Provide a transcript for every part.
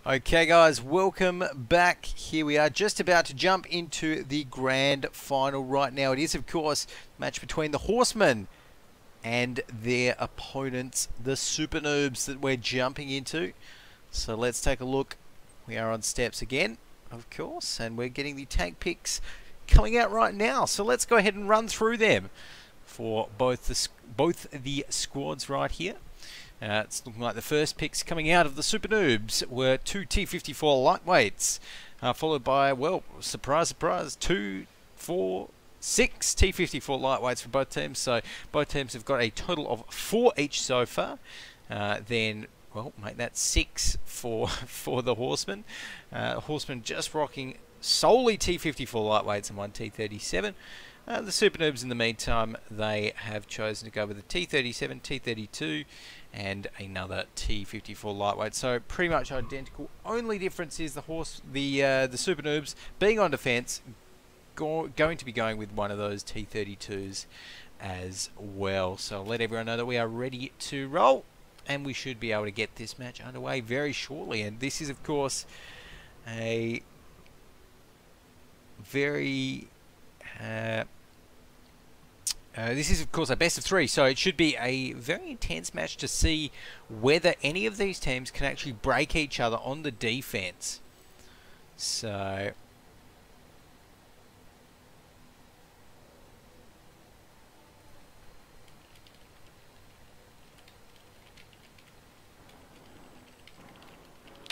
Okay guys, welcome back. Here we are just about to jump into the grand final right now. It is of course a match between the Horsemen and their opponents, the SuperNoobs, that we're jumping into. So let's take a look. We are on steps again, of course, and we're getting the tank picks coming out right now. So let's go ahead and run through them for both the squads right here. It's looking like the first picks coming out of the SuperNoobs were two T54 lightweights, followed by, well, surprise, surprise, 2, 4, 6 T54 lightweights for both teams. So both teams have got a total of 4 each so far. Then, well, make that 6 for the Horsemen. Horsemen just rocking solely T54 lightweights and 1 T37. The SuperNoobs, in the meantime, they have chosen to go with the T37, T32, and another T54 lightweight. So pretty much identical. Only difference is the SuperNoobs being on defense, going to be going with one of those T32s as well. So I'll let everyone know that we are ready to roll, and we should be able to get this match underway very shortly. And this is, of course, a very this is, of course, a best of 3, so it should be a very intense match to see whether any of these teams can actually break each other on the defense. So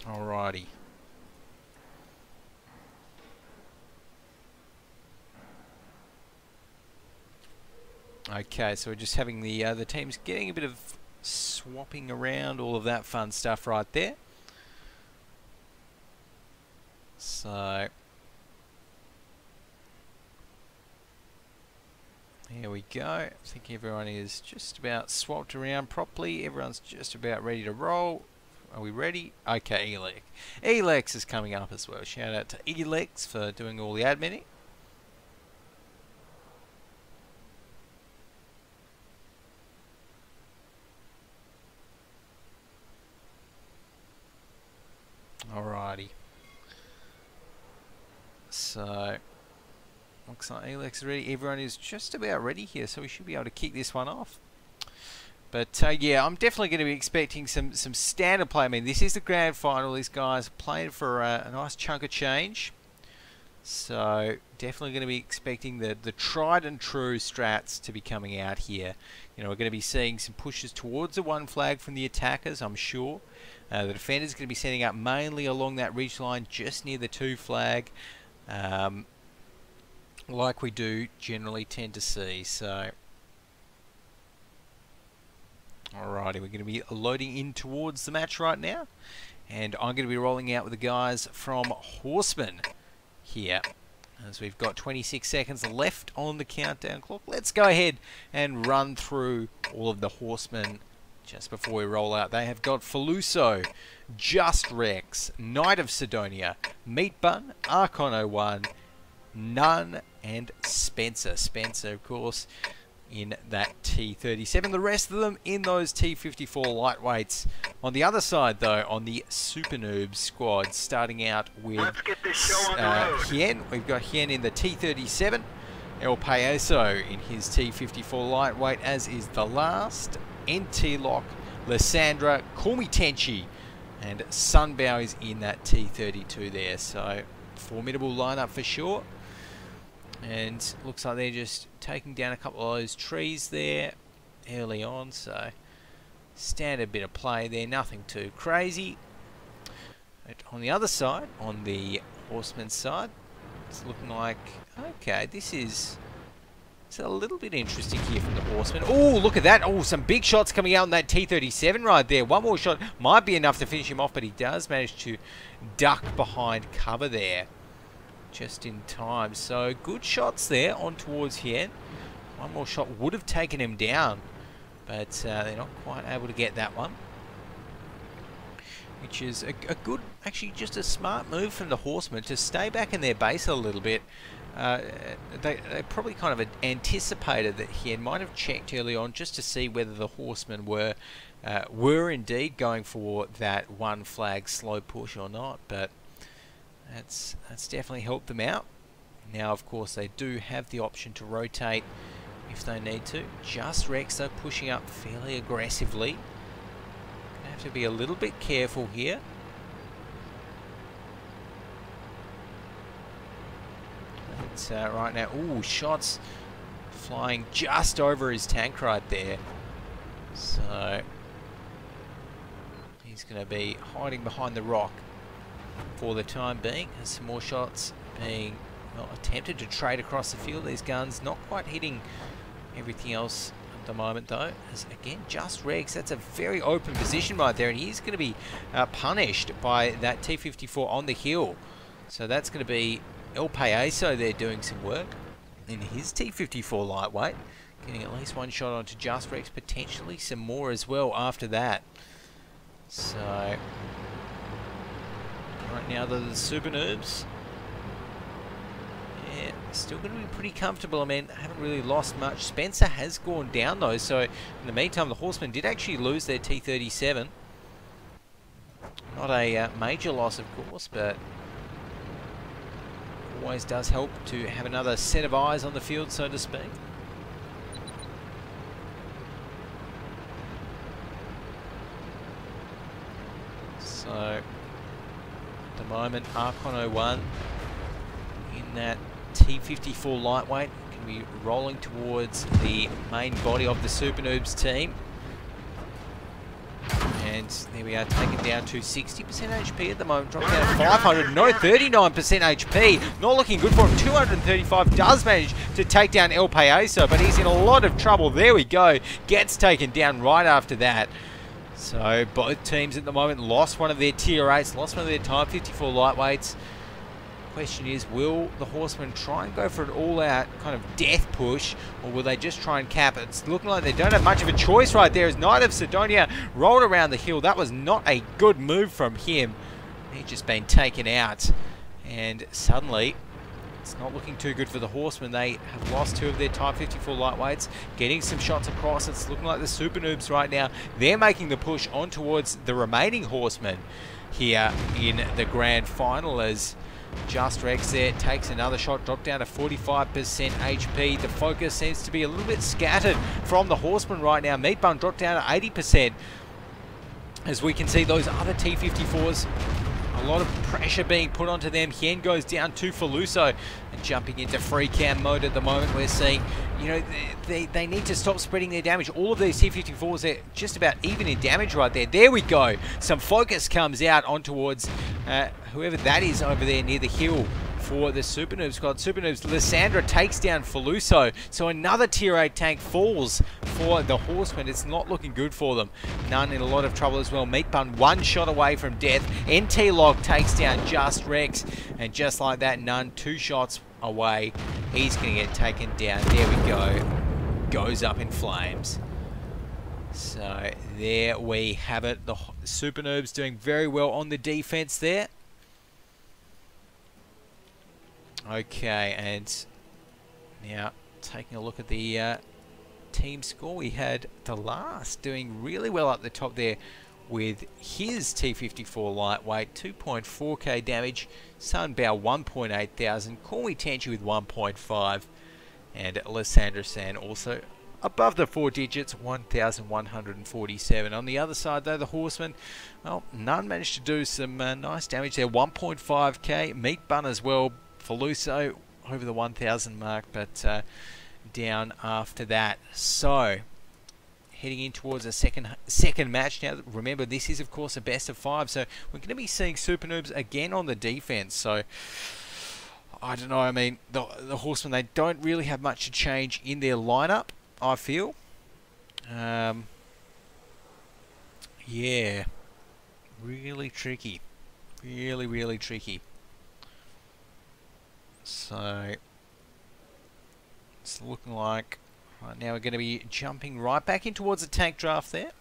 alrighty. Okay, so we're just having the teams getting a bit of swapping around, all of that fun stuff right there. So here we go. I think everyone is just about swapped around properly. Everyone's just about ready to roll. Are we ready? Okay, Elex is coming up as well. Shout out to Elex for doing all the adminning. Alrighty. So looks like Elex is ready. Everyone is just about ready here, so we should be able to kick this one off. But yeah, I'm definitely going to be expecting some standard play. I mean, this is the grand final. These guys are playing for a nice chunk of change. So definitely going to be expecting the tried and true strats to be coming out here. You know, we're going to be seeing some pushes towards the 1 flag from the attackers, I'm sure. The defenders are going to be setting up mainly along that ridge line just near the 2 flag, like we do generally tend to see. So alrighty, we're going to be loading in towards the match right now, and I'm going to be rolling out with the guys from Horsemen here, as we've got 26 seconds left on the countdown clock. Let's go ahead and run through all of the Horsemen just before we roll out. They have got Faluso, Just Rex, Knight of Sidonia, Meat Bun, Archon 01, Nun, and Spencer. Spencer, of course, in that T37. The rest of them in those T54 lightweights. On the other side, though, on the SuperNoob squad, starting out with Hien. We've got Hien in the T37. El Payaso in his T54 lightweight, as is the last. NT-Lock, Lysandra, Call Me Tenchi, and Sunbow is in that T32 there. So formidable lineup for sure. And looks like they're just taking down a couple of those trees there early on. So standard bit of play there, nothing too crazy. But on the other side, on the Horseman side, it's looking like, okay, this is... it's a little bit interesting here from the Horsemen. Oh, look at that. Oh, some big shots coming out on that T37 right there. One more shot might be enough to finish him off, but he does manage to duck behind cover there just in time. So good shots there on towards Hien. One more shot would have taken him down, but they're not quite able to get that one, which is a good, actually just a smart move from the Horsemen to stay back in their base a little bit. they probably kind of anticipated that he might have checked early on just to see whether the Horsemen were indeed going for that one flag slow push or not, but that's definitely helped them out. Now, of course, they do have the option to rotate if they need to. Just Rex, though, pushing up fairly aggressively. Gonna have to be a little bit careful here. But right now, ooh, shots flying just over his tank right there. So he's going to be hiding behind the rock for the time being. There's some more shots being attempted to trade across the field. These guns not quite hitting everything else at the moment, though. As again, Just Rex, that's a very open position right there, and he's going to be punished by that T-54 on the hill. So that's going to be El Payaso there doing some work in his T-54 lightweight, getting at least one shot onto Just Rex, potentially some more as well after that. So right now the SuperNoobs, yeah, still going to be pretty comfortable. I mean, haven't really lost much. Spencer has gone down though, so in the meantime the Horsemen did actually lose their T-37. Not a major loss, of course, but always does help to have another set of eyes on the field, so to speak. So at the moment, Archon 01 in that T-54 lightweight can be rolling towards the main body of the SuperNoobs team. And there we are, taken down to 60% HP at the moment, dropping down to 500, no, 39% HP, not looking good for him. 235 does manage to take down El Payaso, but he's in a lot of trouble. There we go, gets taken down right after that. So both teams at the moment lost one of their tier 8s, lost one of their Type 54 lightweights. Question is, will the Horsemen try and go for an all-out kind of death push, or will they just try and cap it? It's looking like they don't have much of a choice right there as Knight of Sidonia rolled around the hill. That was not a good move from him. He's just been taken out, and suddenly it's not looking too good for the Horsemen. They have lost two of their Type 54 lightweights, getting some shots across. It's looking like the SuperNoobs right now, they're making the push on towards the remaining Horsemen here in the grand final, as Just Rex there takes another shot, dropped down to 45% HP. The focus seems to be a little bit scattered from the Horsemen right now. Meat Bun dropped down to 80%. As we can see, those other T-54s, a lot of pressure being put onto them. Hien goes down to Faluso, and jumping into free cam mode at the moment. We're seeing, you know, they need to stop spreading their damage. All of these T-54s, they're just about even in damage right there. There we go. Some focus comes out on towards whoever that is over there near the hill for the SuperNoob squad. SuperNoobs, Lysandra takes down Faluso, so another tier 8 tank falls for the Horsemen. It's not looking good for them. None in a lot of trouble as well. Meat Bun one shot away from death. NT Log takes down Just Rex, and just like that, None two shots away. He's going to get taken down. There we go. Goes up in flames. So there we have it. The SuperNoobs doing very well on the defense there. Okay, and now taking a look at the team score, we had the last doing really well up the top there with his T-54 lightweight, 2.4k damage, Sunbow 1.8 thousand, Call Me Tenchi with 1.5, and Lysandra San also above the 4 digits, 1,147. On the other side though, the Horsemen, well, None managed to do some nice damage there, 1.5k, Meat Bun as well, Faluso over the 1,000 mark, but down after that. So heading in towards a second match now. Remember, this is of course a best of 5, so we're going to be seeing SuperNoobs again on the defense. So I don't know, I mean, the Horsemen, they don't really have much to change in their lineup, I feel. Yeah, really tricky, really tricky. So it's looking like right now we're going to be jumping right back in towards the tank draft there.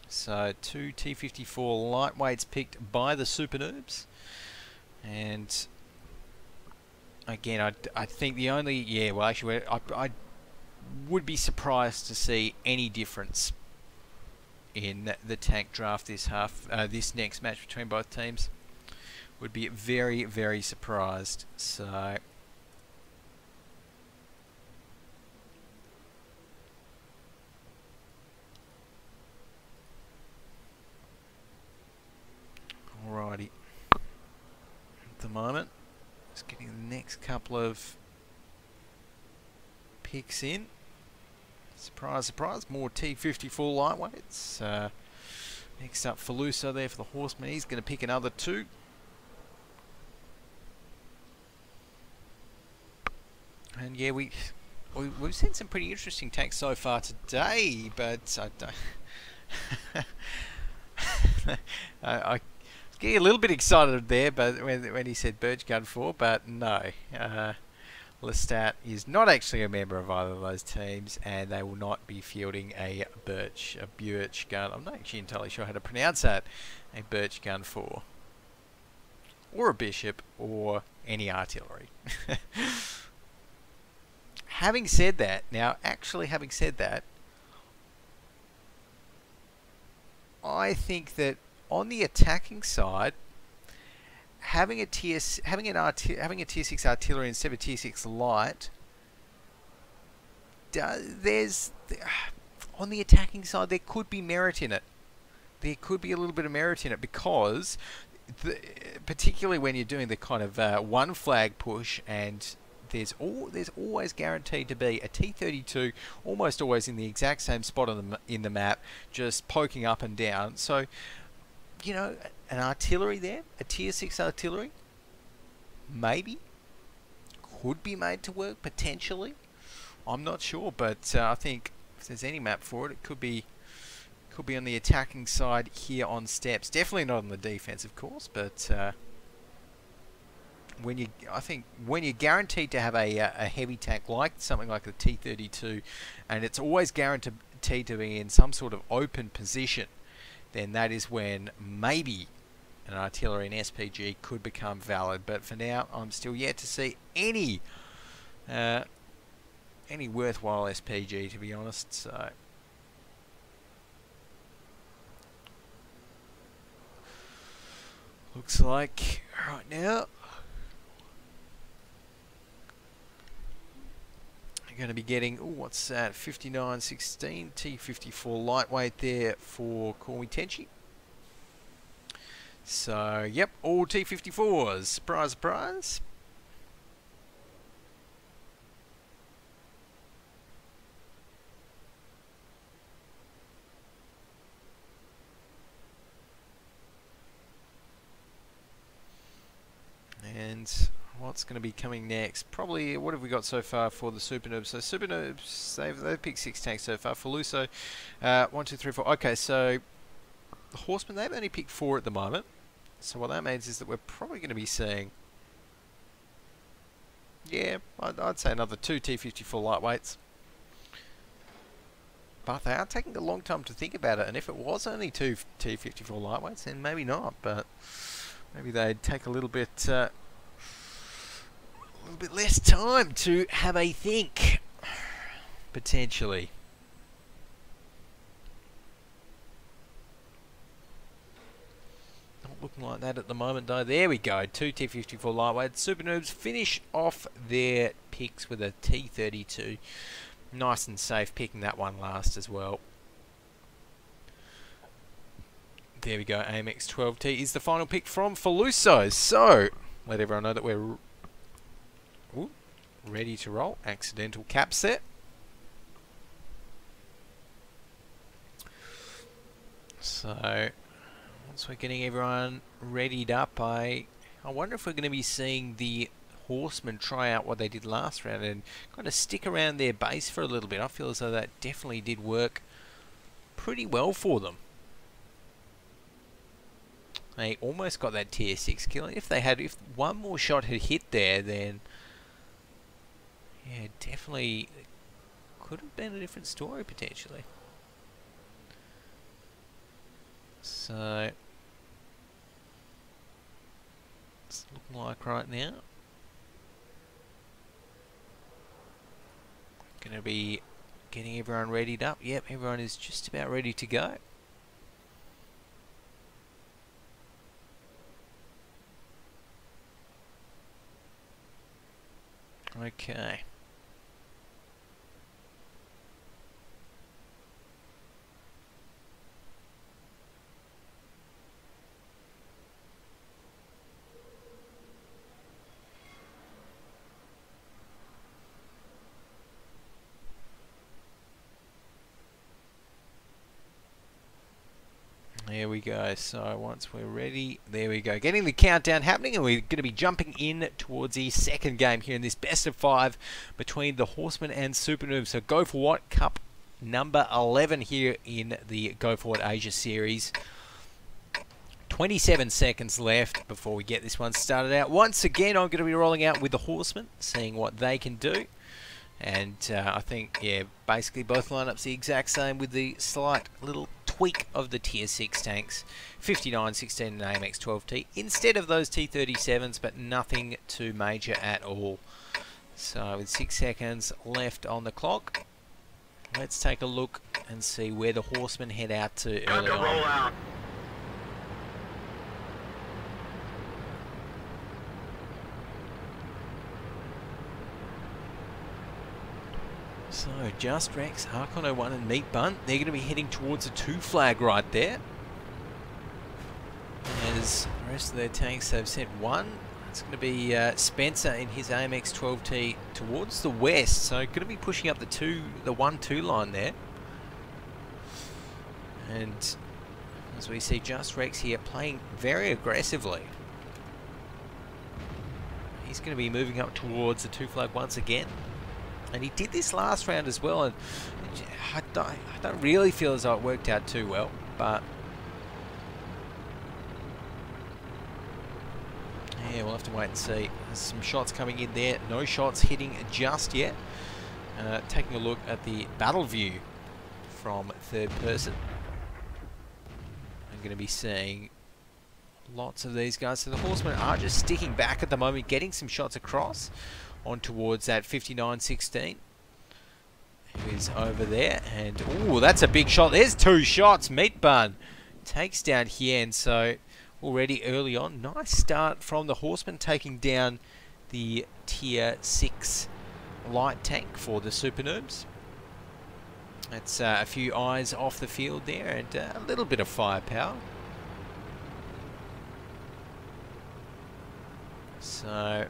So 2 T-54 lightweights picked by the SuperNoobs, and again, I think the only... Yeah, well, actually, I would be surprised to see any difference in the tank draft this next match between both teams. Would be very, very surprised. So... Alrighty. At the moment, just getting the next couple of picks in. Surprise, surprise, more T54 lightweights. Next up, Faluso there for the Horsemen. He's going to pick another 2. And yeah, we've seen some pretty interesting tanks so far today, but I don't... I was getting a little bit excited there, but when he said Birch Gun 4, but no. Lestat is not actually a member of either of those teams, and they will not be fielding a Birch Gun. I'm not actually entirely sure how to pronounce that. A Birch Gun 4. Or a Bishop, or any artillery. Having said that, I think that on the attacking side, having a tier 6 artillery instead of tier 6 light, on the attacking side there could be merit in it. There could be a little bit of merit in it because, particularly when you're doing the kind of one flag push, and there's always guaranteed to be a T32 almost always in the exact same spot in the map, just poking up and down. So, you know, an artillery there, a tier 6 artillery, maybe could be made to work potentially. I'm not sure, but I think if there's any map for it, it could be on the attacking side here on steps. Definitely not on the defense, of course, but when you're guaranteed to have a heavy tank like something like the T32, and it's always guaranteed to be in some sort of open position, then that is when maybe an artillery and SPG could become valid. But for now, I'm still yet to see any worthwhile SPG, to be honest. So looks like right now you're going to be getting, what's that, 5916 T54 lightweight there for Tenchi. So, yep, all T54s. Surprise, surprise. And what's going to be coming next? Probably, what have we got so far for the SuperNoobs? So SuperNoobs, they've picked 6 tanks so far. Faluso, 1, 2, 3, 4. Okay, so the Horsemen, they've only picked 4 at the moment. So what that means is that we're probably going to be seeing, yeah, I'd say another 2 T54 lightweights. But they are taking a long time to think about it, and if it was only 2 T54 lightweights, then maybe not, but maybe they'd take a little bit less time to have a think, potentially. Not looking like that at the moment, though. There we go, 2 T54 lightweights. SuperNoobs finish off their picks with a T32. Nice and safe, picking that one last as well. There we go, AMX 12T is the final pick from Faluso. So, let everyone know that we're ready to roll. Accidental cap set. So, once we're getting everyone readied up, I wonder if we're going to be seeing the Horsemen try out what they did last round and kind of stick around their base for a little bit. I feel as though that definitely did work pretty well for them. They almost got that tier 6 kill. If one more shot had hit there, then yeah, definitely could have been a different story potentially. So it's looking like right now Going to be getting everyone readied up. Yep, everyone is just about ready to go. Okay. There we go. So once we're ready, there we go. Getting the countdown happening, and we're going to be jumping in towards the second game here in this best of 5 between the Horsemen and SuperNoob. So Go4WoT Cup number 11 here in the Go4WoT Asia Series. 27 seconds left before we get this one started out. Once again, I'm going to be rolling out with the Horsemen, seeing what they can do. And I think, yeah, basically both lineups the exact same with the slight little tweak of the tier 6 tanks. 59, 16 and AMX 12T instead of those T37s, but nothing too major at all. So with 6 seconds left on the clock, let's take a look and see where the Horsemen head out to early on. So, Just Rex, Archon 01 and Meat Bun, they're going to be heading towards a 2 flag right there. As the rest of their tanks have sent 1. It's going to be Spencer in his AMX 12T towards the west. So, going to be pushing up the 1-2 line there. And as we see Just Rex here playing very aggressively. He's going to be moving up towards the 2 flag once again. And he did this last round as well, and I don't really feel as though it worked out too well, but yeah, we'll have to wait and see. There's some shots coming in there, no shots hitting just yet. Taking a look at the battle view from third person, I'm going to be seeing lots of these guys. So the Horsemen are just sticking back at the moment, getting some shots across on towards that 59-16. Who is over there, and ooh, that's a big shot. There's 2 shots. Meat Bun takes down Hien. So already early on, nice start from the Horsemen, taking down the tier 6 light tank for the SuperNoobs. That's a few eyes off the field there, and a little bit of firepower. So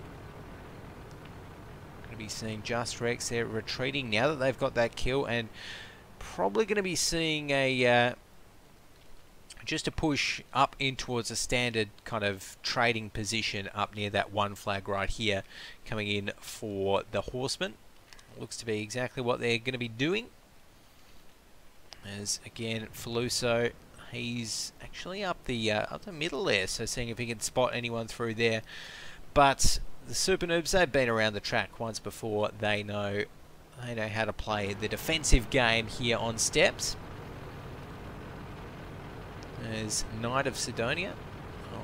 be seeing Just Rex there retreating now that they've got that kill, and probably going to be seeing a just a push up in towards a standard kind of trading position up near that 1 flag right here, coming in for the Horsemen. Looks to be exactly what they're going to be doing. As again, Faluso, he's actually up the middle there, so seeing if he can spot anyone through there. But the SuperNoobs, they've been around the track once before. They know how to play the defensive game here on steps. There's Knight of Sidonia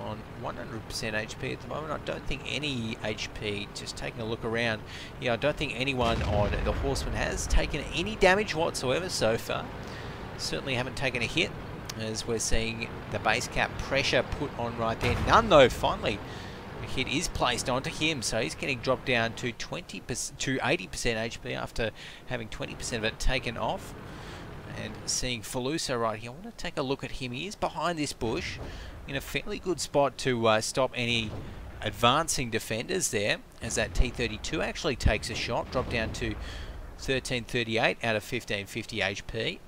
on 100% HP at the moment. I don't think any HP, just taking a look around, yeah, I don't think anyone on the Horseman has taken any damage whatsoever so far. Certainly haven't taken a hit, as we're seeing the base cap pressure put on right there. None though, finally. Hit is placed onto him, so he's getting dropped down to 80% HP after having 20% of it taken off. And seeing Faluso right here, I want to take a look at him. He is behind this bush in a fairly good spot to stop any advancing defenders there, as that T32 actually takes a shot, dropped down to 1338 out of 1550 HP.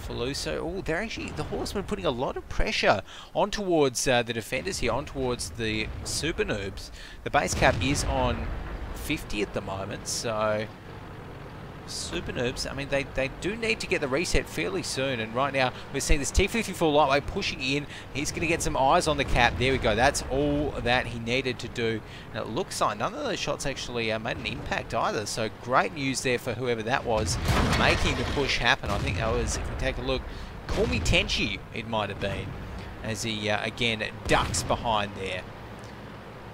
Faluso, oh, they're actually, the Horsemen putting a lot of pressure on towards the defenders here, on towards the SuperNoobs. The base cap is on 50 at the moment, so SuperNoobs, I mean, they do need to get the reset fairly soon, and right now we're seeing this T54 lightweight pushing in. He's going to get some eyes on the cap. There we go. That's all that he needed to do. And it looks like none of those shots actually made an impact either, so great news there for whoever that was, making the push happen. I think that was, if we take a look, Call Me Tenchi, it might have been, as he again ducks behind there.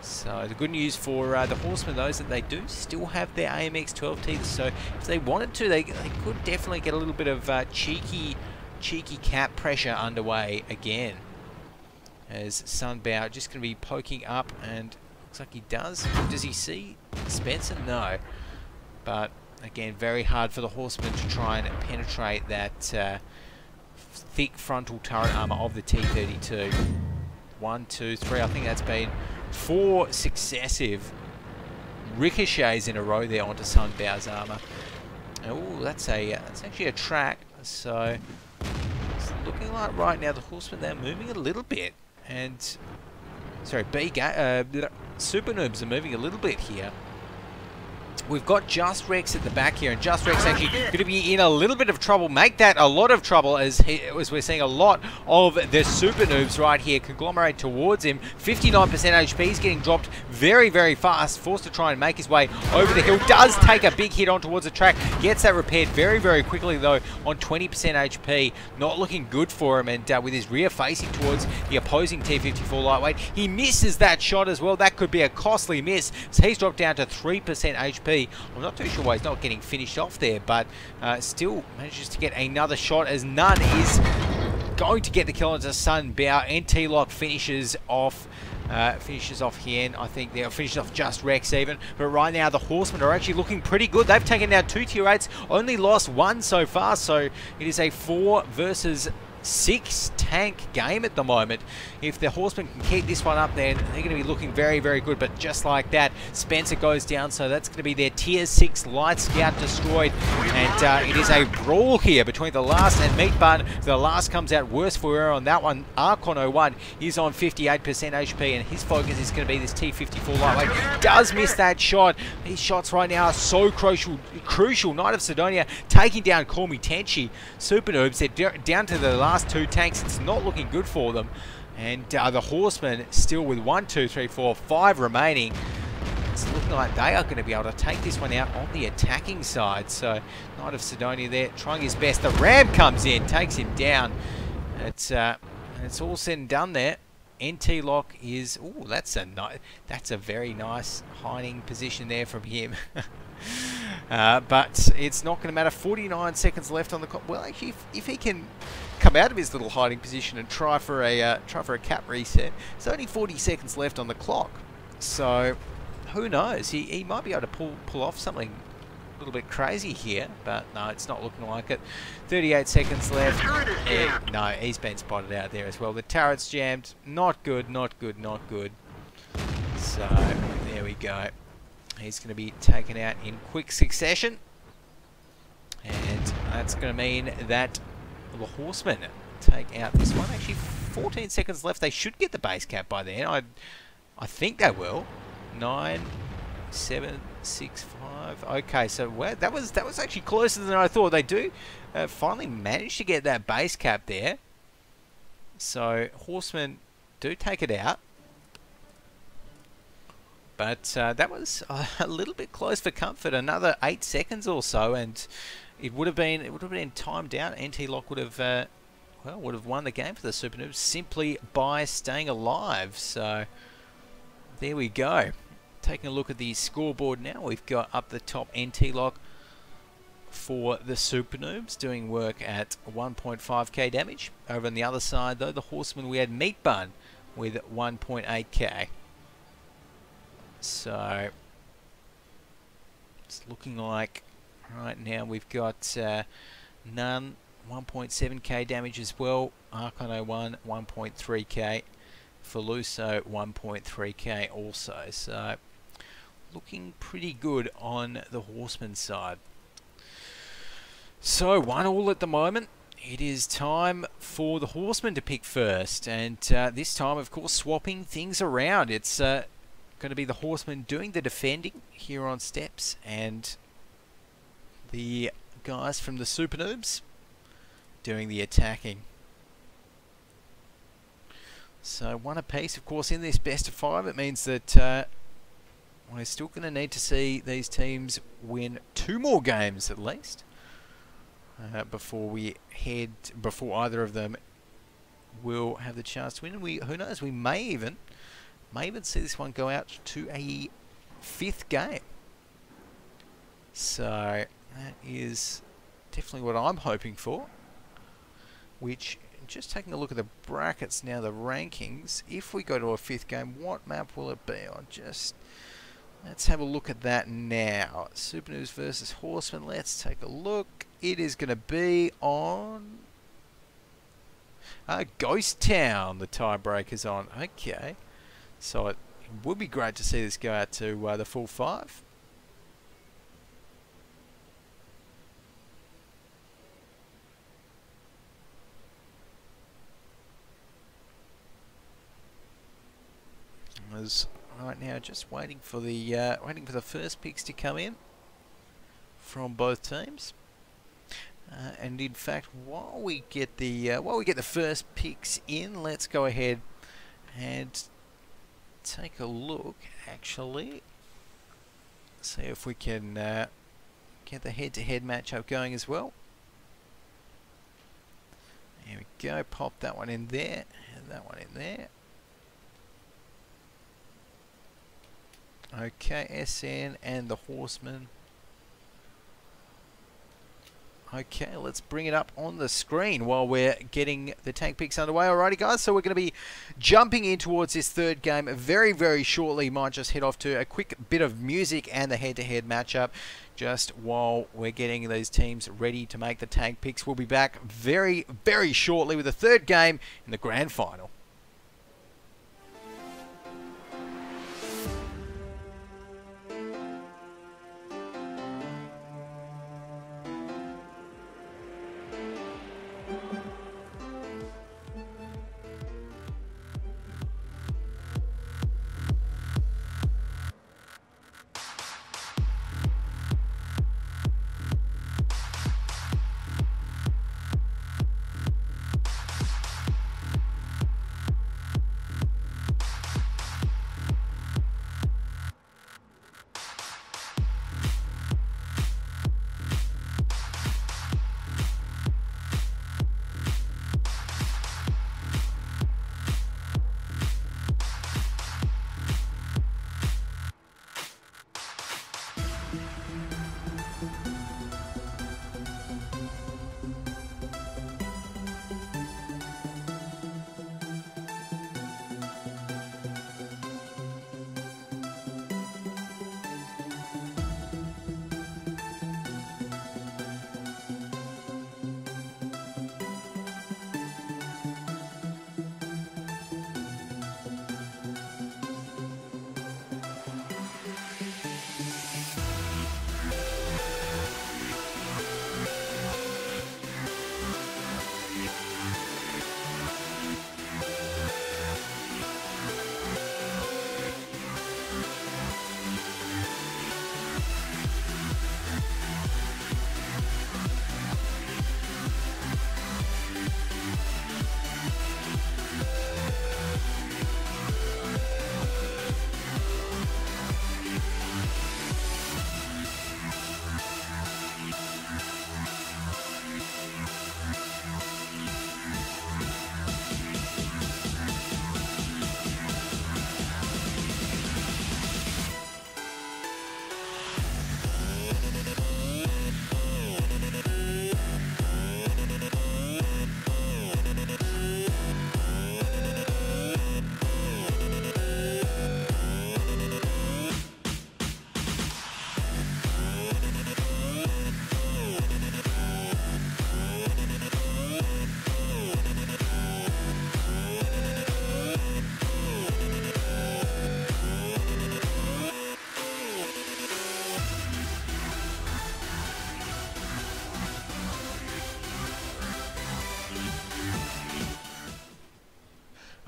So the good news for the Horsemen, though, is that they do still have their AMX 12 teeth. So if they wanted to, they could definitely get a little bit of cheeky cap pressure underway again. As Sunbow just going to be poking up, and looks like he does. Does he see Spencer? No. But again, very hard for the Horsemen to try and penetrate that thick frontal turret armor of the T-32. 1, 2, 3. I think that's been 4 successive ricochets in a row there onto Sunbow's armor. Oh, that's actually a track. So it's looking like right now the Horsemen, they're moving a little bit, and sorry, SuperNoobs are moving a little bit here. We've got Just Rex at the back here, and Just Rex actually going to be in a little bit of trouble. Make that a lot of trouble, as we're seeing a lot of the SuperNoobs right here conglomerate towards him. 59% HP. He's getting dropped very, very fast. Forced to try and make his way over the hill. Does take a big hit on towards the track. Gets that repaired very, very quickly, though, on 20% HP. Not looking good for him, and with his rear facing towards the opposing T-54 lightweight. He misses that shot as well. That could be a costly miss. So he's dropped down to 3% HP. I'm not too sure why he's not getting finished off there, but still manages to get another shot, as None is going to get the kill onto Sunbow, and T-Lock finishes off Hien. I think they'll finish off Just Rex even. But right now the Horsemen are actually looking pretty good. They've taken down 2 tier 8s, only lost 1 so far, so it is a 4 versus 6 tank game at the moment. If the Horsemen can keep this one up, then they're going to be looking very, very good. But just like that, Spencer goes down, so that's going to be their tier 6 light scout destroyed. And it is a brawl here between the last and Meat Bun. The last comes out worse for her on that one. Archon01 is on 58% HP, and his focus is going to be this T-54 lightweight. Does miss that shot. These shots right now are so crucial. Knight of Sidonia taking down Call Me Tenchi. SuperNoobs, they're down to the last 2 tanks. It's not looking good for them. And the Horsemen still with 1, 2, 3, 4, 5 remaining. It's looking like they are going to be able to take this one out on the attacking side. So Knight of Sidonia there trying his best. The Ram comes in, takes him down. It's all said and done there. NT Lock is, oh, that's a very nice hiding position there from him. But it's not going to matter. 49 seconds left on the clock. Well, actually, if he can come out of his little hiding position and try for a cap reset, it's only 40 seconds left on the clock. So who knows? He might be able to pull off something a little bit crazy here, but no, it's not looking like it. 38 seconds left. Yeah, no, he's been spotted out there as well. The turret's jammed. Not good, not good, not good. So there we go. He's going to be taken out in quick succession, and that's going to mean that the Horsemen take out this one. Actually, 14 seconds left. They should get the base cap by then. I think they will. 9, 7, 6, 5. Okay, so that was actually closer than I thought. They do finally manage to get that base cap there. So Horsemen do take it out. But that was a little bit close for comfort. Another 8 seconds or so, and it would have been timed out. NT Lock would have won the game for the SuperNoobs simply by staying alive. So there we go. Taking a look at the scoreboard now, we've got up the top NT Lock for the SuperNoobs doing work at 1.5k damage. Over on the other side, though, the Horsemen, we had Meat Bun with 1.8k. So it's looking like right now we've got None 1.7k damage as well. Archon01 1.3k. Feluso 1.3k also. So looking pretty good on the Horseman side. So 1-1 at the moment. It is time for the Horsemen to pick first, and this time, of course, swapping things around. It's going to be the Horsemen doing the defending here on steps, and the guys from the SuperNoobs doing the attacking. So 1 apiece, of course, in this best of 5. It means that we're still going to need to see these teams win 2 more games at least before either of them will have the chance to win. And who knows, we may even May even see this one go out to a 5th game. So that is definitely what I'm hoping for. Which, just taking a look at the brackets now, the rankings, if we go to a 5th game, what map will it be on? Let's have a look at that now. SuperNoob versus Horsemen. Let's take a look. It is going to be on Ghost Town. The tiebreaker's on. Okay. So it would be great to see this go out to the full 5. As right now, just waiting for the first picks to come in from both teams. And in fact, while we get the first picks in, let's go ahead and take a look. Actually, see if we can get the head-to-head matchup going as well. There we go. Pop that one in there, and that one in there. Okay, SN and the Horsemen. Okay, let's bring it up on the screen while we're getting the tank picks underway. Alrighty, guys, so we're going to be jumping in towards this 3rd game very, very shortly. Might just head off to a quick bit of music and the head-to-head matchup just while we're getting these teams ready to make the tank picks. We'll be back very, very shortly with the 3rd game in the grand final.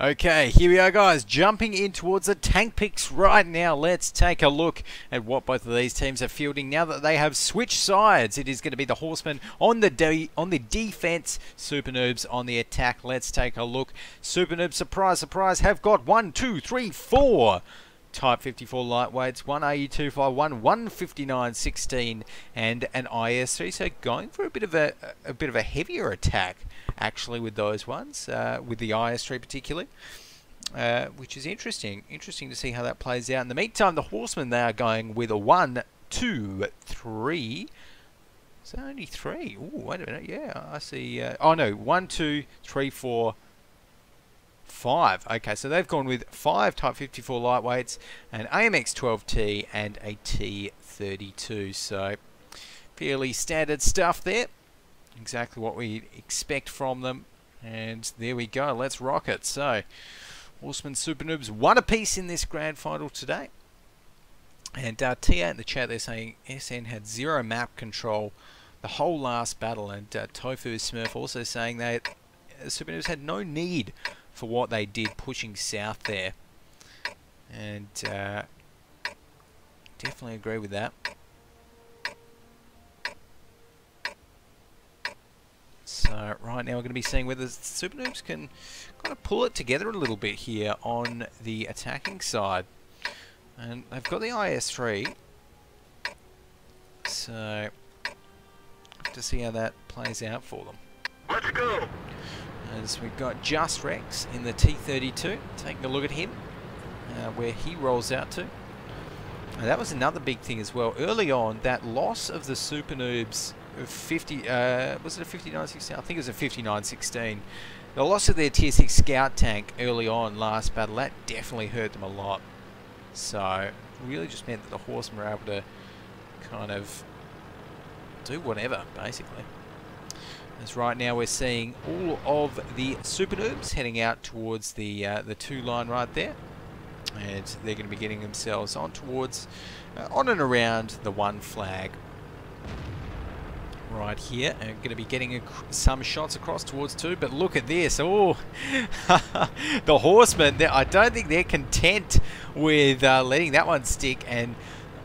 Okay, here we are, guys, jumping in towards the tank picks right now. Let's take a look at what both of these teams are fielding now that they have switched sides. It is going to be the Horsemen on the defense, SuperNoobs on the attack. Let's take a look. SuperNoobs, surprise, surprise, have got 1, 2, 3, 4 Type 54 lightweights, one AE251, 159.16, and an IS3. So going for a bit of a heavier attack, actually, with those ones, with the IS3 particularly. which is interesting. Interesting to see how that plays out. In the meantime, the Horsemen, they are going with a 1, 2, 3. Is that only 3? Oh, wait a minute. Yeah, I see. Oh, no. 1, 2, 3, 4, 5. Okay, so they've gone with 5 Type 54 lightweights, an AMX 12T, and a T32. So, fairly standard stuff there. Exactly what we expect from them. And there we go. Let's rock it. So, Horsemen SuperNoobs, 1 apiece in this grand final today. And Tia in the chat, they're saying SN had 0 map control the whole last battle. And Tofu Smurf also saying that SuperNoobs had no need for what they did pushing south there. And definitely agree with that. So right now we're going to be seeing whether SuperNoobs can kind of pull it together a little bit here on the attacking side. And they've got the IS-3. So have to see how that plays out for them. Let's go! As we've got Just Rex in the T32. Taking a look at him. Where he rolls out to. And that was another big thing as well. Early on, that loss of the SuperNoobs 50, was it a 59-16? I think it was a 59-16. The loss of their Tier 6 Scout tank early on last battle, that definitely hurt them a lot. So, it really just meant that the Horsemen were able to kind of do whatever, basically. As right now we're seeing all of the SuperNoobs heading out towards the 2 line right there. And they're going to be getting themselves on towards, on and around the 1 flag. Right here, and going to be getting some shots across towards 2, but look at this. Oh, the Horsemen, I don't think they're content with letting that one stick, and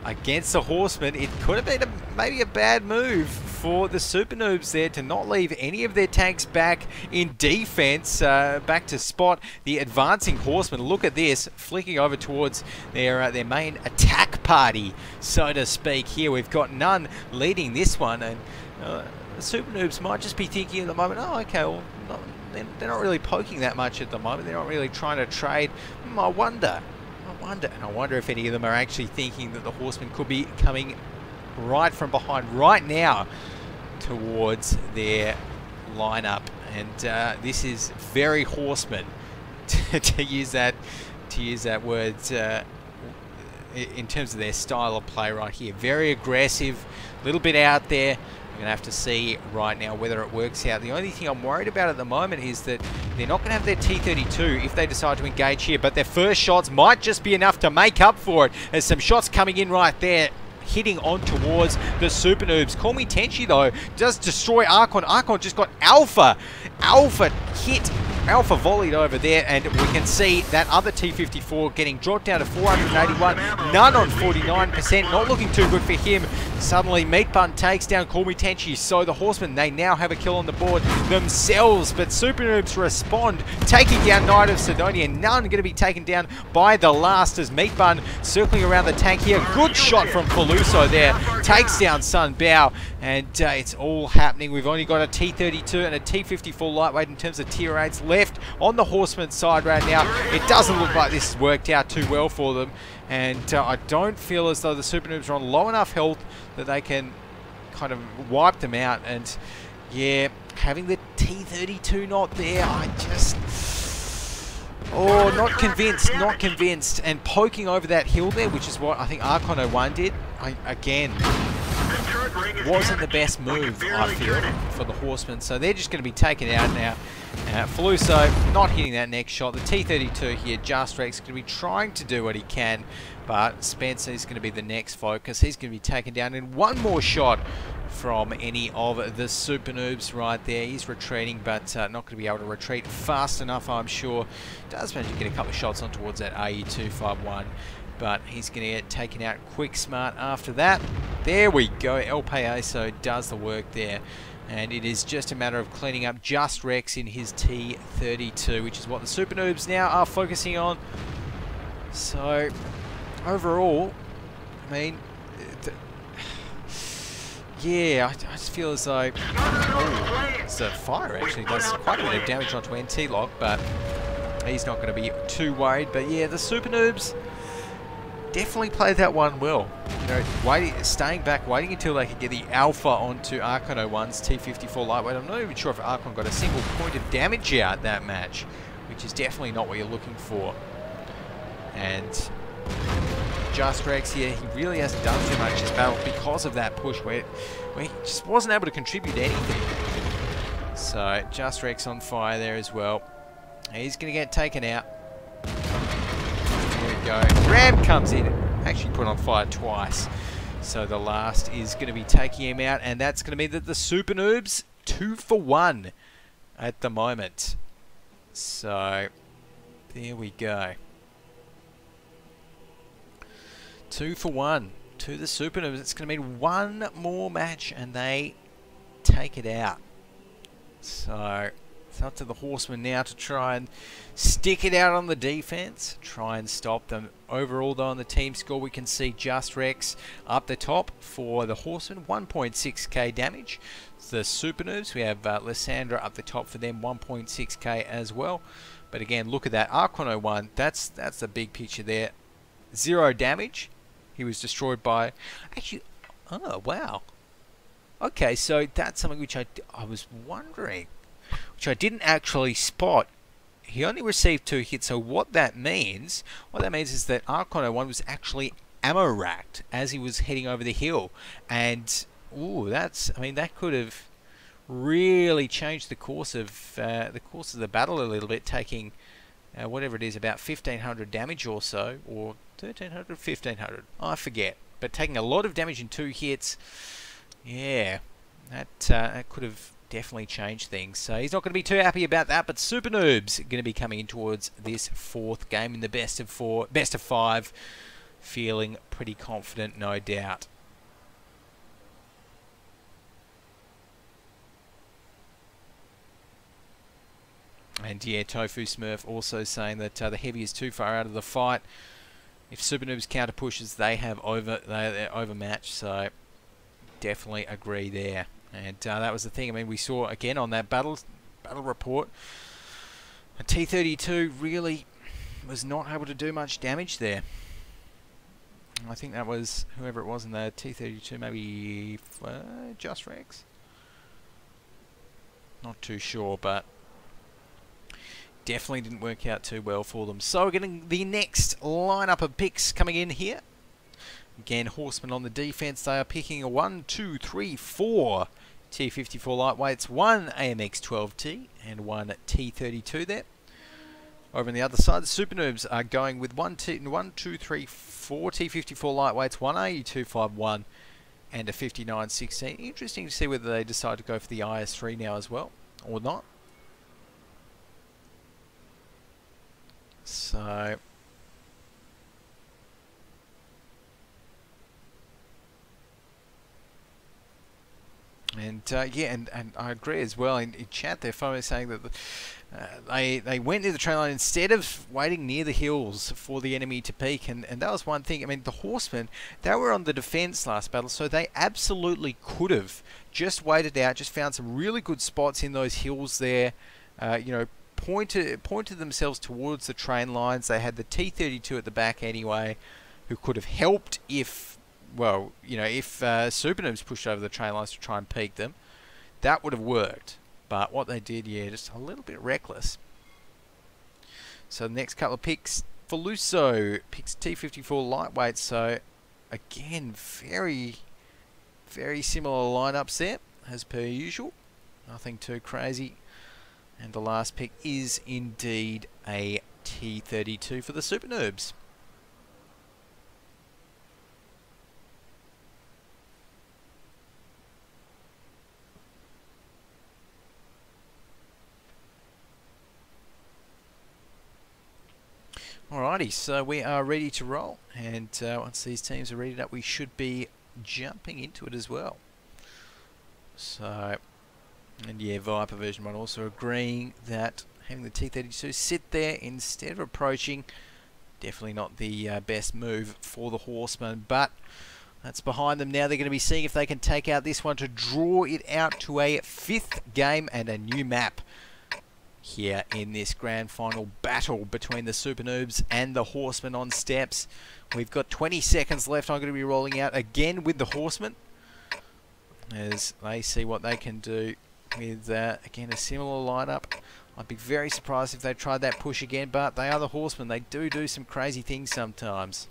against the Horsemen, it could have been maybe a bad move for the SuperNoobs there to not leave any of their tanks back in defense, back to spot the advancing Horsemen. Look at this, flicking over towards their main attack party, so to speak. Here we've got none leading this one, and the SuperNoobs might just be thinking at the moment, oh, okay, well, they're not really poking that much at the moment. They're not really trying to trade. I wonder, and I wonder if any of them are actually thinking that the Horsemen could be coming right from behind right now towards their lineup. And this is very Horsemen to use that word in terms of their style of play right here. Very aggressive, a little bit out there. We're going to have to see right now whether it works out. The only thing I'm worried about at the moment is that they're not going to have their T32 if they decide to engage here, but their first shots might just be enough to make up for it. There's some shots coming in right there, hitting on towards the SuperNoobs. Call Me Tenchi, though, does destroy Archon. Archon just got alpha hit, alpha volleyed over there, and we can see that other T54 getting dropped down to 481. None on 49%, not looking too good for him. Suddenly, Meat Bun takes down Call Me Tenchi, so the Horsemen, they now have a kill on the board themselves, but SuperNoobs respond, taking down Knight of Sidonia. None going to be taken down by the last as Meat Bun circling around the tank here. Good shot from Faluso there, takes down Sun Bao, and it's all happening. We've only got a T32 and a T54 lightweight in terms of tier 8s left on the Horseman side right now. It doesn't look like this has worked out too well for them, and I don't feel as though the SuperNoobs are on low enough health that they can kind of wipe them out. And yeah, having the T32 not there, I just... oh, not convinced. And poking over that hill there, which is what I think Archon 01 did, again, wasn't the best move, I feel, for the Horsemen. So they're just going to be taken out now. Faluso not hitting that next shot. The T32 here, Just Rex, going to be trying to do what he can, but Spencer is going to be the next focus. He's going to be taken down in one more shot from any of the SuperNoobs right there. He's retreating, but not going to be able to retreat fast enough, I'm sure. Does manage to get a couple of shots on towards that AE251, but he's going to get taken out quick smart after that. There we go. El Payaso does the work there. And it is just a matter of cleaning up Just Rex in his T32, which is what the SuperNoobs now are focusing on. So, overall, I mean, yeah, I just feel as though... oh, the fire actually does quite a bit of damage onto NT-Lock, but he's not going to be too worried. But yeah, the SuperNoobs definitely played that one well. You know, staying back, waiting until they could get the alpha onto Archon 01's T54 lightweight. I'm not even sure if Archon got a single point of damage out that match, which is definitely not what you're looking for. And Just Rex here, he really hasn't done too much this battle because of that push where he just wasn't able to contribute anything. So Just Rex on fire there as well. He's going to get taken out. There we go. Ram comes in. Actually put on fire twice. So the last is going to be taking him out, and that's going to mean that the SuperNoobs 2 for 1 at the moment. So there we go. 2 for 1 to the SuperNoobs. It's going to mean one more match and they take it out. So it's up to the Horsemen now to try and stick it out on the defense, try and stop them. Overall though, on the team score, we can see Just Rex up the top for the Horsemen, 1.6k damage. The SuperNoobs, we have Lysandra up the top for them, 1.6k as well. But again, look at that, Archon 01, that's the big picture there. 0 damage. He was destroyed by... Actually, oh, wow. Okay, so that's something which I was wondering, which I didn't actually spot. He only received 2 hits, so what that means is that Archon 01 was actually ammo racked as he was heading over the hill. And, ooh, I mean, that could have really changed the course of the battle a little bit, taking... whatever it is, about 1500 damage or so, or 1300, 1500, I forget. But taking a lot of damage in 2 hits, yeah, that could have definitely changed things. So he's not going to be too happy about that, but SuperNoobs are going to be coming in towards this 4th game in the best of 5, feeling pretty confident, no doubt. And yeah, Tofu Smurf also saying that the heavy is too far out of the fight. If SuperNoobs counter pushes, they're overmatched. So definitely agree there. And that was the thing. I mean, we saw again on that battle report, a T32 really was not able to do much damage there. I think that was whoever it was in the T32, maybe Just Rex. Not too sure, but definitely didn't work out too well for them. So we're getting the next lineup of picks coming in here. Again, Horsemen on the defense. They are picking a 1, 2, 3, 4 T54 lightweights, 1 AMX 12T and 1 T32 there. Over on the other side, the SuperNoobs are going with 1, 2, 3, 4 T54 lightweights, 1 AU251 and a 5916. Interesting to see whether they decide to go for the IS3 now as well or not. So and yeah, and I agree as well. In chat, their phone is saying that they went near the train line instead of waiting near the hills for the enemy to peek, and that was one thing. I mean, the Horsemen, they were on the defense last battle, so they absolutely could have just waited out, just found some really good spots in those hills there. You know, pointed themselves towards the train lines. They had the T32 at the back anyway, who could have helped if, well, you know, if SuperNoobs pushed over the train lines to try and peek them. That would have worked. But what they did, yeah, just a little bit reckless. So the next couple of picks, Feluso picks T54 lightweight. So again, very, very similar lineups there as per usual. Nothing too crazy. And the last pick is indeed a T32 for the SuperNoobs. Alrighty, so we are ready to roll, and once these teams are readied up, we should be jumping into it as well. So, and yeah, Viper version 1 also agreeing that having the T32 sit there instead of approaching, definitely not the best move for the Horsemen, but that's behind them now. They're going to be seeing if they can take out this one to draw it out to a 5th game and a new map. here in this grand final battle between the SuperNoobs and the Horsemen on steps. We've got 20 seconds left. I'm going to be rolling out again with the Horsemen as they see what they can do with, again, a similar lineup. I'd be very surprised if they tried that push again, but they are the Horsemen. They do some crazy things sometimes.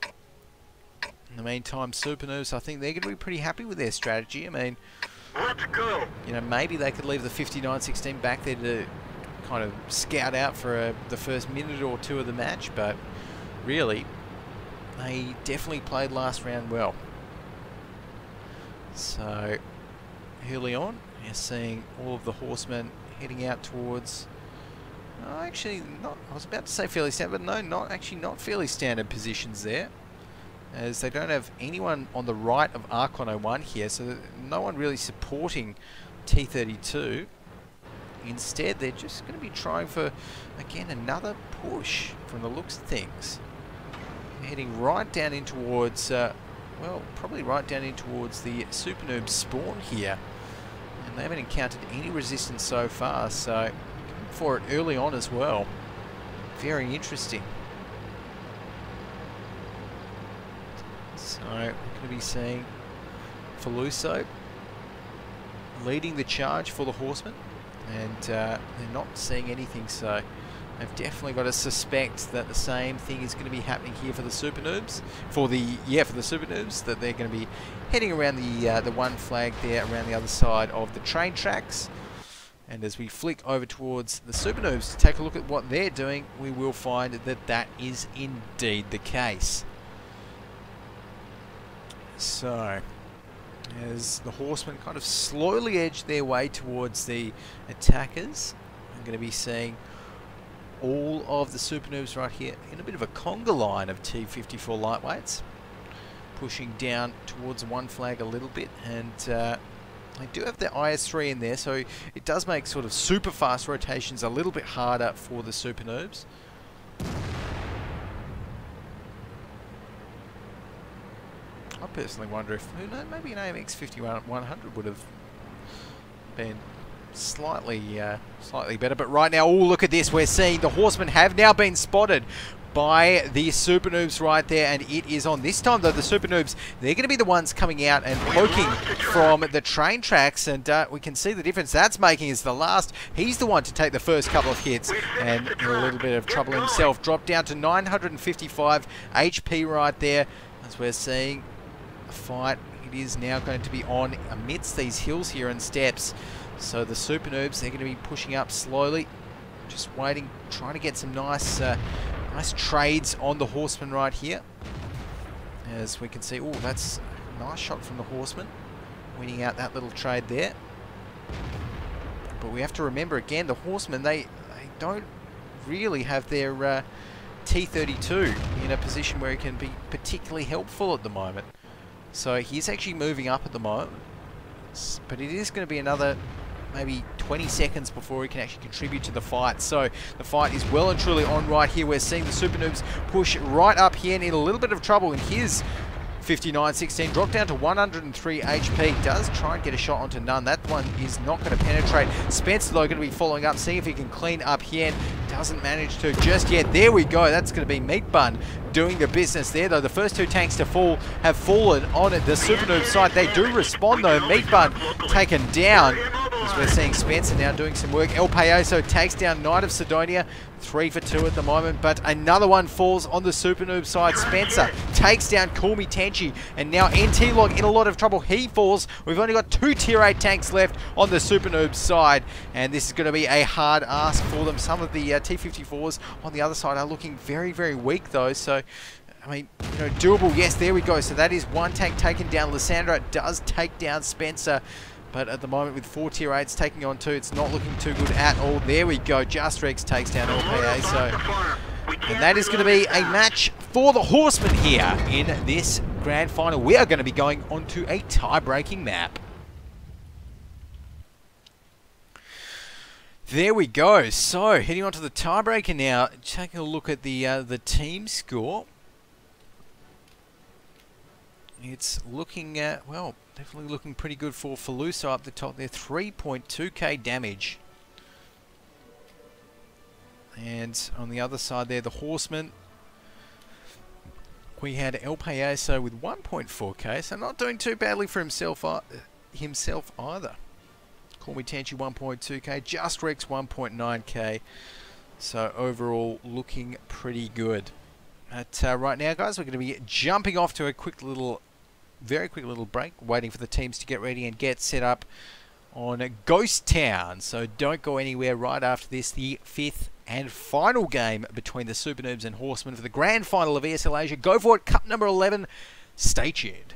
In the meantime, SuperNoobs, I think they're going to be pretty happy with their strategy. I mean, let's go. You know, maybe they could leave the 59-16 back there to kind of scout out for the first minute or two of the match, but really, they definitely played last round well. So, early on, you're seeing all of the Horsemen heading out towards... Oh, actually, not. I was about to say fairly standard, but no, not fairly standard positions there, as they don't have anyone on the right of Archon 01 here, so no one really supporting T32. Instead, they're just going to be trying for, again, another push from the looks of things. Heading right down in towards, well, probably right down in towards the SuperNoob spawn here. And they haven't encountered any resistance so far, so going for it early on as well. Very interesting. So we're going to be seeing Faluso leading the charge for the Horsemen, and they're not seeing anything, so they've definitely got to suspect that the same thing is going to be happening here for the SuperNoobs. For the SuperNoobs, that they're going to be heading around the one flag there around the other side of the train tracks. And as we flick over towards the SuperNoobs to take a look at what they're doing, we will find that that is indeed the case. So, as the Horsemen kind of slowly edge their way towards the attackers, I'm going to be seeing all of the SuperNoobs right here in a bit of a conga line of T54 lightweights, pushing down towards one flag a little bit, and they do have their IS-3 in there, so it does make sort of super fast rotations a little bit harder for the SuperNoobs. I personally wonder if, who knows, maybe an AMX 5100 would have been slightly better. But right now, oh, look at this. We're seeing the Horsemen have now been spotted by the SuperNoobs right there, and it is on. This time, though, the SuperNoobs, they're going to be the ones coming out and poking from the train tracks, and we can see the difference that's making is the last. He's the one to take the first couple of hits, and in a little bit of trouble himself. Dropped down to 955 HP right there, as we're seeing the fight. It is now going to be on amidst these hills here and steps. So the SuperNoobs, they're going to be pushing up slowly, just waiting, trying to get some nice trades on the Horsemen right here. As we can see, oh, that's a nice shot from the Horsemen, winning out that little trade there. But we have to remember again, the Horsemen, they don't really have their T32 in a position where it can be particularly helpful at the moment. So he's actually moving up at the moment, but it is going to be another maybe 20 seconds before he can actually contribute to the fight. So the fight is well and truly on right here. We're seeing the SuperNoobs push right up here and in a little bit of trouble in his 59-16, drop down to 103 HP, does try and get a shot onto none. That one is not going to penetrate. Spencer, though, going to be following up, seeing if he can clean up here. Doesn't manage to just yet. There we go. That's going to be Meat Bun doing the business there, though. The first two tanks to fall have fallen on the SuperNoob side. They do respond, though. Meat Bun taken down. As we're seeing Spencer now doing some work. El Payaso takes down Knight of Sidonia. 3 for 2 at the moment, but another one falls on the SuperNoob side. Spencer takes down Kulmi Tenchi, and now NT-Log in a lot of trouble. He falls. We've only got 2 Tier 8 tanks left on the SuperNoob side, and this is going to be a hard ask for them. Some of the T-54s on the other side are looking very, very weak, though, so I mean, you know, doable. Yes, there we go. So that is one tank taken down. Lysandra does take down Spencer. But at the moment, with 4 Tier 8s taking on 2, it's not looking too good at all. There we go. Just Rex takes down LPA. And that is going to be a match for the Horsemen here in this grand final. We are going to be going on to a tie-breaking map. There we go. So, heading on to the tiebreaker now. Taking a look at the team score. It's looking at, well, definitely looking pretty good for Faluso up the top there. 3.2k damage And on the other side there, the Horsemen, we had El Payaso with 1.4k, so not doing too badly for himself either. Call Me Tanchi 1.2k, Just Rex 1.9k. So overall, looking pretty good. But right now, guys, we're going to be jumping off to a very quick little break, waiting for the teams to get ready and get set up on Ghost Town. So don't go anywhere. Right after this, the 5th and final game between the SuperNoobs and Horsemen for the grand final of ESL Asia Go4WoT Cup number 11. Stay tuned.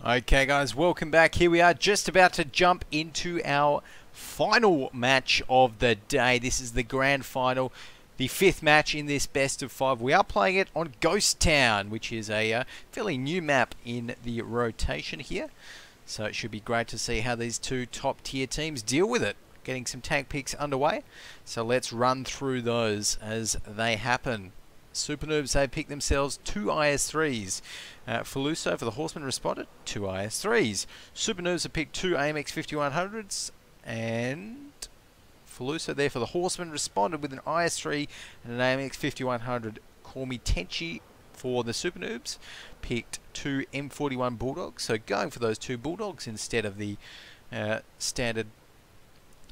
Okay guys, welcome back. Here we are just about to jump into our final match of the day. This is the grand final, the 5th match in this best of 5. We are playing it on Ghost Town, which is a fairly new map in the rotation here. So it should be great to see how these two top tier teams deal with it. Getting some tank picks underway. So let's run through those as they happen. SuperNoobs, they picked themselves 2 IS-3s. Faluso for the Horsemen responded, 2 IS-3s. SuperNoobs have picked 2 AMX 5100s, and Faluso there for the Horsemen responded with an IS-3 and an AMX 5100. Call me Tenchi for the SuperNoobs, picked 2 M41 Bulldogs, so going for those 2 Bulldogs instead of the standard.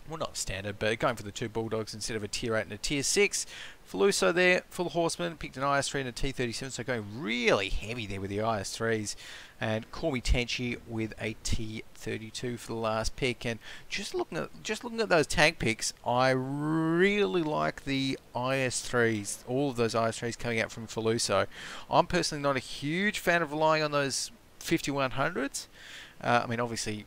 Well, not standard, but going for the 2 Bulldogs instead of a tier 8 and a tier 6. Faluso there for the Horsemen, picked an IS-3 and a T37, so going really heavy there with the IS-3s. And Call Me Tenchi with a T32 for the last pick. And just looking at those tank picks, I really like the IS-3s, all of those IS-3s coming out from Faluso. I'm personally not a huge fan of relying on those 5100s. I mean, obviously,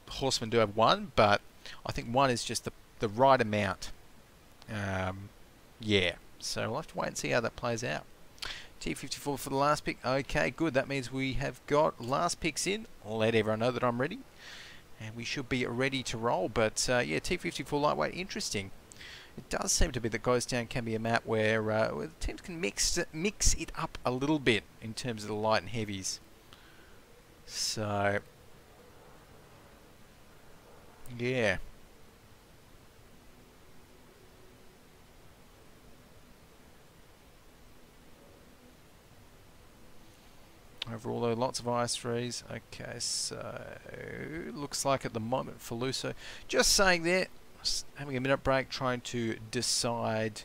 Horsemen do have one, but I think one is just the right amount. Yeah, so we'll have to wait and see how that plays out. T54 for the last pick. Okay, good. That means we have got last picks in. I'll let everyone know that I'm ready. And we should be ready to roll. But yeah, T54 lightweight, interesting. It does seem to be that Ghost Town can be a map where the teams can mix it up a little bit in terms of the light and heavies. So yeah. Overall though, lots of IS-3s. Okay, so looks like at the moment Faluso just saying there, having a minute break, trying to decide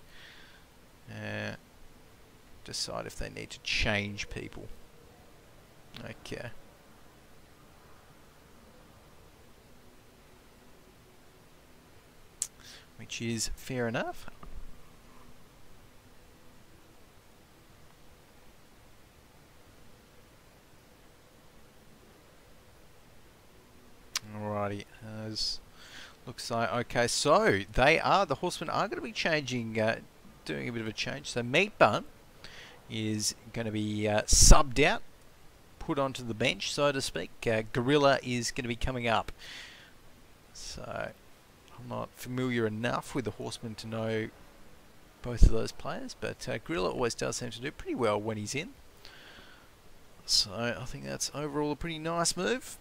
if they need to change people. Okay. Which is fair enough. Alrighty, looks like, okay, so the Horsemen are going to be changing, doing a bit of a change. So Meat Bun is going to be subbed out, put onto the bench, so to speak. Gorilla is going to be coming up. So I'm not familiar enough with the Horsemen to know both of those players, but Gorilla always does seem to do pretty well when he's in. So I think that's overall a pretty nice move.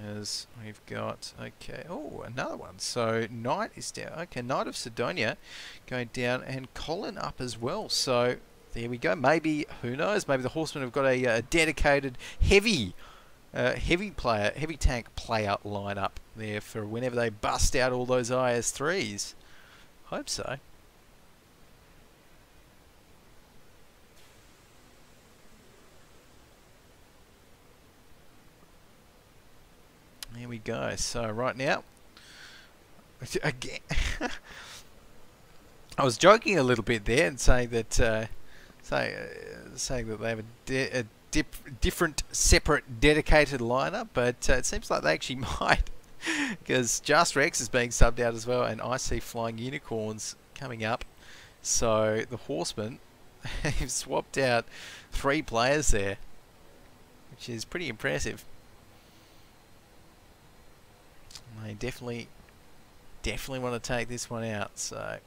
As we've got, okay, oh, another one. So Knight is down. Okay, Knight of Sidonia going down, and Colin up as well. So there we go. Maybe, who knows? Maybe the Horsemen have got a dedicated heavy tank player lineup there for whenever they bust out all those IS-3s. Hope so. There we go. So right now, again, I was joking a little bit there and saying that saying that they have a different, separate, dedicated lineup, but it seems like they actually might, because Just Rex is being subbed out as well, and I see Flying Unicorns coming up. So the Horsemen have swapped out 3 players there, which is pretty impressive. They definitely want to take this one out. So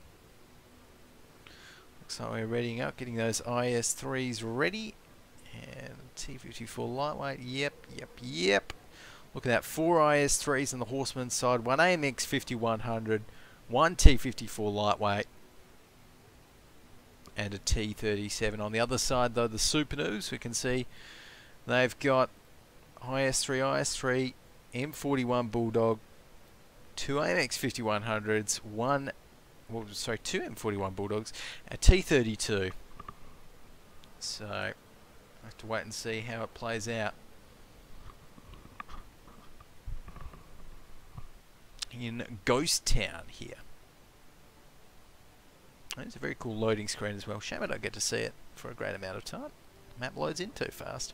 looks like we're readying up, getting those IS-3s ready. And T54 lightweight, yep. Look at that, 4 IS-3s on the Horseman side, 1 AMX 5100, 1 T54 lightweight, and a T37 on the other side. Though the SuperNoobs, we can see they've got IS-3, M41 Bulldog, 2 AMX 5100s, 2 M41 Bulldogs, a T32. So I have to wait and see how it plays out. In Ghost Town here. It's a very cool loading screen as well. Shame I don't get to see it for a great amount of time. Map loads in too fast.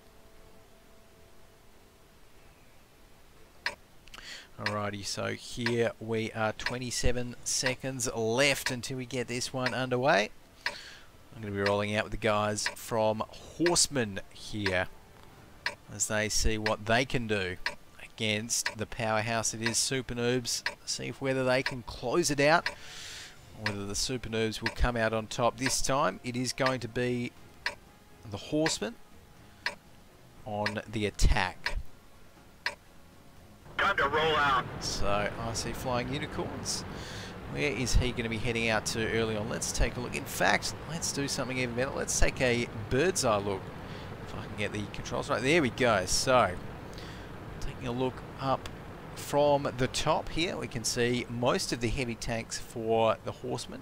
Alrighty, so here we are, 27 seconds left until we get this one underway. I'm going to be rolling out with the guys from Horsemen here as they see what they can do against the powerhouse it is SuperNoobs. See if whether they can close it out or whether the SuperNoobs will come out on top. This time it is going to be the Horsemen on the attack. Time to roll out. So I see Flying Unicorns. Where is he going to be heading out to early on? Let's take a look. In fact, let's do something even better. Let's take a bird's eye look. If I can get the controls right. There we go. So, taking a look up from the top here, we can see most of the heavy tanks for the Horsemen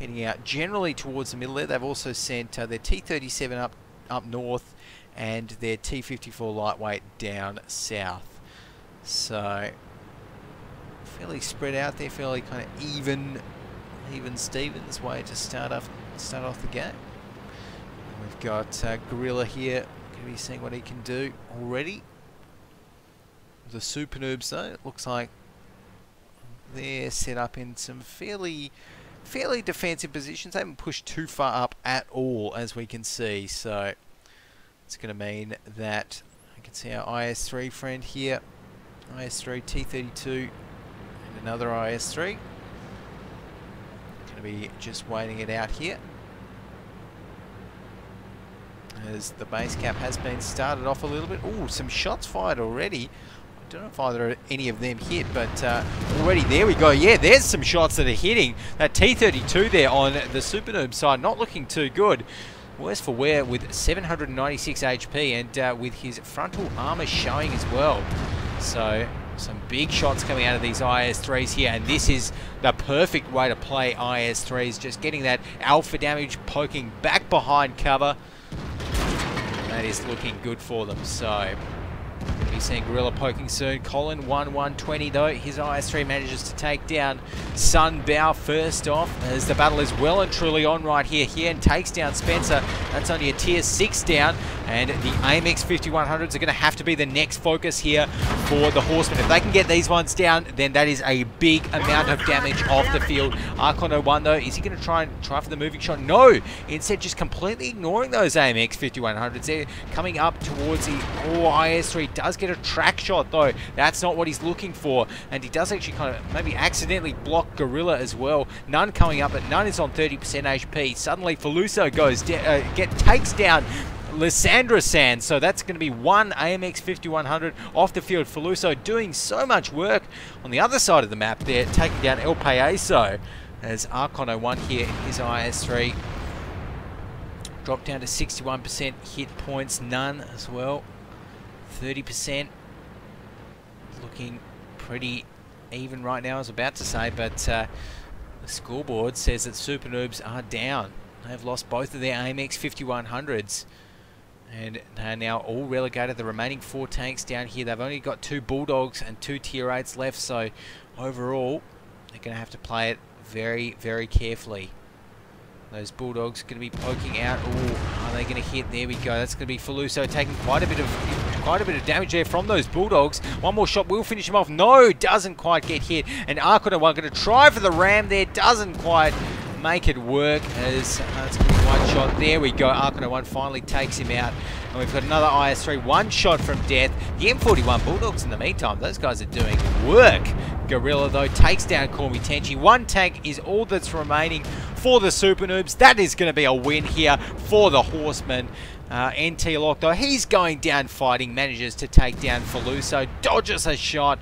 heading out generally towards the middle there. They've also sent their T-37 up north and their T-54 lightweight down south. So, fairly spread out there, fairly kind of even Stevens way to start off the game. And we've got Gorilla here, going to be seeing what he can do already. The SuperNoobs though, it looks like they're set up in some fairly defensive positions. They haven't pushed too far up at all, as we can see. So it's going to mean that I can see our IS-3 friend here, IS-3 T-32. Another IS-3. Going to be just waiting it out here as the base cap has been started off a little bit. Oh, some shots fired already. I don't know if either any of them hit, but already there we go. Yeah, there's some shots that are hitting. That T-32 there on the SuperNoob side, not looking too good. Worse for wear with 796 HP and with his frontal armor showing as well. So some big shots coming out of these IS-3s here, and this is the perfect way to play IS-3s, just getting that alpha damage, poking back behind cover. And that is looking good for them. So we'll be seeing Gorilla poking soon. Colin 1-1-20 though. His IS-3 manages to take down Sunbow first off, as the battle is well and truly on right here. And takes down Spencer. That's only a tier 6 down, and the AMX 5100s are going to have to be the next focus here for the Horsemen. If they can get these ones down, then that is a big amount of damage off the field. Archon 01 though, is he going to try for the moving shot? No! Instead, just completely ignoring those AMX 5100s. They're coming up towards the... Oh, IS-3 does get a track shot though. That's not what he's looking for, and he does actually kind of maybe accidentally block Gorilla as well. None coming up, but None is on 30% HP. Suddenly Faluso goes takes down Lysandra Sand, so that's going to be one AMX 5100 off the field. Faluso doing so much work on the other side of the map there, taking down El Payaso, as Archon 01 here in his IS-3 dropped down to 61% hit points. None as well, 30%. Looking pretty even right now, I was about to say, but the scoreboard says that SuperNoobs are down. They've lost both of their AMX 5100s, and they are now all relegated. The remaining 4 tanks down here, they've only got 2 Bulldogs and 2 tier 8s left, so overall they're going to have to play it very, very carefully. Those Bulldogs are going to be poking out. Oh, are they going to hit? There we go. That's going to be Faluso taking quite a bit of damage there from those Bulldogs. One more shot will finish him off. No, doesn't quite get hit. And Archon 01 going to try for the ram there. Doesn't quite make it work, as that's going to be one shot. There we go. Archon 01 finally takes him out. And we've got another IS-3, one shot from death. The M41 Bulldogs in the meantime, those guys are doing work. Gorilla though takes down Kormi Tenchi. One tank is all that's remaining for the SuperNoobs. That is going to be a win here for the Horsemen. NT Lock though, he's going down fighting, manages to take down Faluso, dodges a shot,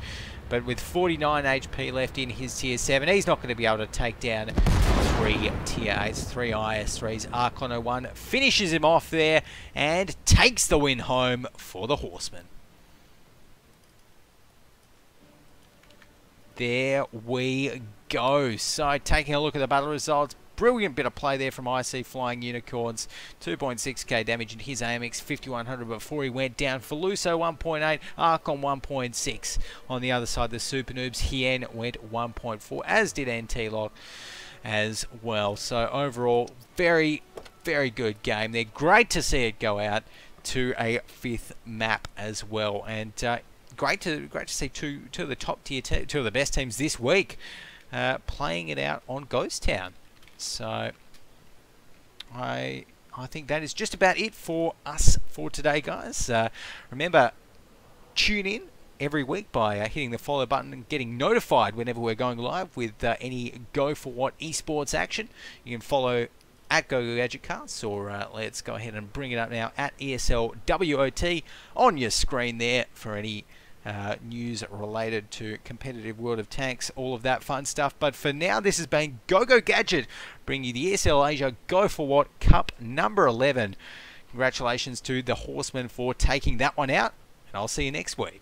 but with 49 HP left in his tier 7, he's not going to be able to take down 3 tier 8s, 3 IS-3s. Archon 01 finishes him off there and takes the win home for the Horsemen. There we go. So taking a look at the battle results, brilliant bit of play there from IC Flying Unicorns. 2.6k damage in his AMX 5100 before he went down. Faluso 1.8, Archon 1.6. On the other side, the SuperNoobs, Hien went 1.4, as did NT Lock. as well. So overall, very, very good game. They're great to see it go out to a 5th map as well, and great to see two of the top tier, two of the best teams this week playing it out on Ghost Town. So I think that is just about it for us for today, guys. Remember, tune in every week by hitting the follow button and getting notified whenever we're going live with any Go4WoT esports action. You can follow at GoGoGadgetCasts, or let's go ahead and bring it up now at ESL WoT on your screen there for any news related to competitive World of Tanks, all of that fun stuff. But for now, this has been GoGoGadget, bringing you the ESL Asia Go4WoT Cup number 11. Congratulations to the Horsemen for taking that one out, and I'll see you next week.